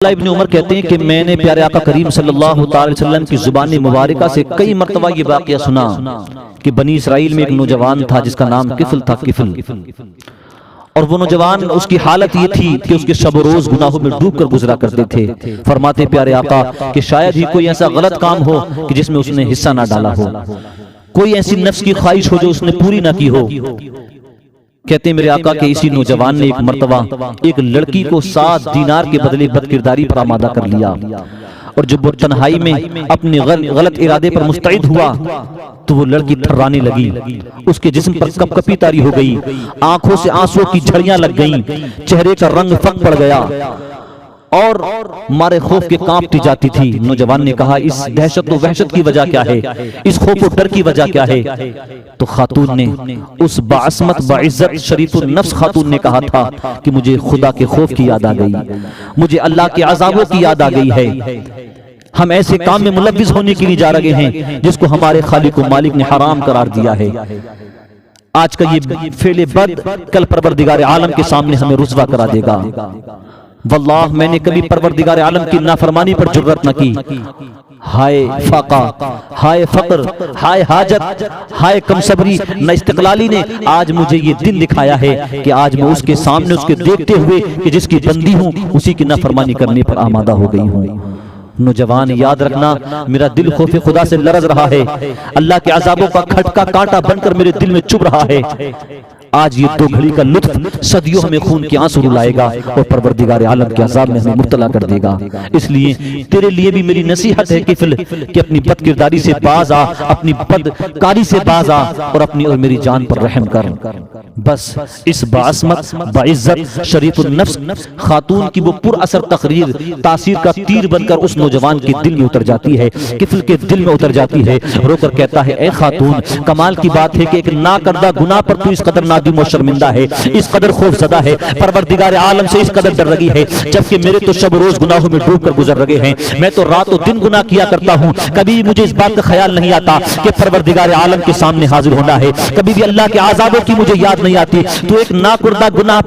عبداللہ ابن عمر کہتے ہیں کہ میں نے پیارے آقا کریم صلی اللہ تعالی وسلم کی زبان مبارکہ سے کئی مرتبہ یہ واقعہ سنا کہ بنی اسرائیل میں ایک نوجوان تھا جس کا نام کفل تھا، کفل، اور وہ نوجوان اس کی حالت یہ تھی کہ اس کے شب و روز گناہوں میں ڈوب کر گزرا کرتے تھے۔ فرماتے پیارے آقا کہ شاید ہی کوئی ایسا غلط کام ہو کہ جس میں اس نے حصہ نہ ڈالا ہو، کوئی ایسی نفس کی خواہش ہو جو اس نے پوری نہ کی ہو۔ کہتے ہیں میرے آقا کہ اسی نوجوان نے ایک مرتبہ ایک لڑکی کو 7 دینار کے بدلے بد کرداری پر آمادہ کر لیا، اور جب وہ تنہائی میں اپنے غلط ارادے پر مستعد ہوا تو وہ لڑکی تھرانے لگی، اس کے جسم پر کپ کپی طاری ہو گئی، آنکھوں سے آنسوں کی جھڑیاں لگ گئیں، چہرے کا رنگ فک پڑ گیا اور مارے خوف کے کانپتی جاتی تھی۔ نوجوان نے کہا اس دہشت و وحشت کی وجہ کیا ہے، اس خوف و ڈر کی وجہ کیا ہے؟ تو خاتون نے، اس باعصمت باعزت شریف النفس خاتون نے کہا تھا کہ مجھے خدا کے خوف کی یاد آ گئی، مجھے اللہ کے عذابوں کی یاد آ گئی ہے۔ ہم ایسے کام میں ملوث ہونے کے لیے جا رہے ہیں جس کو ہمارے خالق و مالک نے حرام قرار دیا ہے۔ آج کا یہ فعل بد کل پروردگار عالم کے سامنے ہمیں رسوا کرا دے گا۔ واللہ میں نے کبھی پروردگار عالم کی نافرمانی پر جرأت نہ کی۔ ہائے فاقہ، ہائے فقر، ہائے حاجت، ہائے کم صبری، نہ استقلالی نے آج مجھے یہ دن دکھایا ہے کہ آج میں اس کے سامنے اس کے دیکھتے ہوئے کہ جس کی بندی ہوں اسی کی نافرمانی کرنے پر آمادہ ہو گئی ہوں۔ نوجوان یاد رکھنا، میرا دل خوف خدا سے لرز رہا ہے، اللہ کے عذابوں کا کھٹکا کانٹا بن کر میرے دل میں چبھ رہا ہے۔ آج یہ 2 گھڑی کا لطف صدیوں ہمیں خون کے آنسو رلائے گا اور پروردگار عالم کے عذاب میں ہمیں مبتلا کر دے گا۔ اس لیے تیرے لیے بھی میری نصیحت ہے کفل کہ اپنی بد کرداری سے باز آ، اپنی بدکاری سے باز آ اور اپنی اور میری جان پر رحم کر۔ بس اس باعصمت باعزت شریف النفس خاتون کی وہ پر اثر تقریر تاثیر کا تیر بن کر اس نوجوان کے دل میں اتر جاتی ہے، کفل کے دل میں اتر جاتی ہے۔ رو کر کہتا ہے اے خاتون، کمال کی بات ہے کہ ایک نا کردہ گناہ پر تو اس قدر نادم و شرمندہ ہے، اس قدر خوف زدہ ہے، پروردگار عالم سے اس قدر ڈر رہی ہے، جبکہ میرے تو شب روز گناہوں میں ڈوب کر گزر رہے ہیں۔ میں تو رات و دن گناہ کیا کرتا ہوں، کبھی مجھے اس بات کا خیال نہیں آتا کہ پروردگار عالم کے سامنے حاضر ہونا ہے، کبھی بھی اللہ کے عذابوں کی مجھے یاد نہیں آتی۔ تو ایک نا کردہ گناہ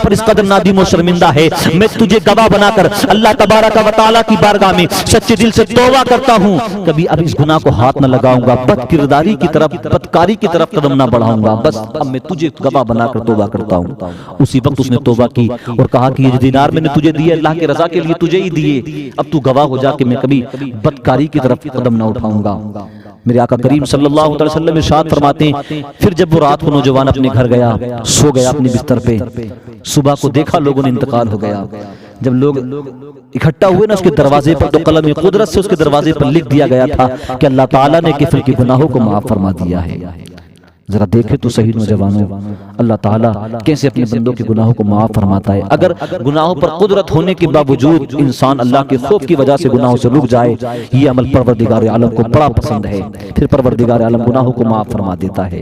پر اس قدر نادم و شرمندہ ہے۔ میں تجھے گواہ بنا کر اللہ تبارک و تعالی کی بارگاہ میں سچے دل سے توبہ کرتا ہوں، کبھی اب اس گناہ کو ہاتھ نہ لگاؤں گا، بد کرداری کی طرف، بدکاری کی طرف قدم نہ بڑھاؤں گا۔ بس اب میں تجھے گواہ بنا کر توبہ کرتا ہوں۔ اسی وقت اس نے توبہ کی اور کہا کہ یہ دینار میں نے تجھے دیے اللہ کے رضا کے لیے تجھے ہی دیے، اب تو گواہ ہو جا کہ میں کبھی بدکاری کی طرف قدم نہ اٹھاؤں گا۔ میرے آقا کریم صلی اللہ علیہ وسلم ارشاد فرماتے ہیں پھر جب وہ رات کو نوجوان اپنے گھر گیا، سو گیا اپنے بستر پہ، صبح کو دیکھا لوگوں نے انتقال ہو گیا۔ جب لوگ اکٹھا ہوئے نا اس کے دروازے پر، تو قلم قدرت سے اس کے دروازے پر لکھ دیا گیا تھا کہ اللہ تعالیٰ نے کفل کے گناہوں کو معاف فرما دیا ہے۔ ذرا دیکھے تو صحیح نوجوانوں، اللہ تعالیٰ کیسے اپنے بندوں کے گناہوں کو معاف فرماتا ہے۔ اگر گناہوں پر قدرت ہونے کے باوجود انسان اللہ کے خوف کی وجہ سے گناہوں سے رک جائے، یہ عمل پروردگار عالم کو بڑا پسند ہے، پھر پروردگار عالم گناہوں کو معاف فرما دیتا ہے۔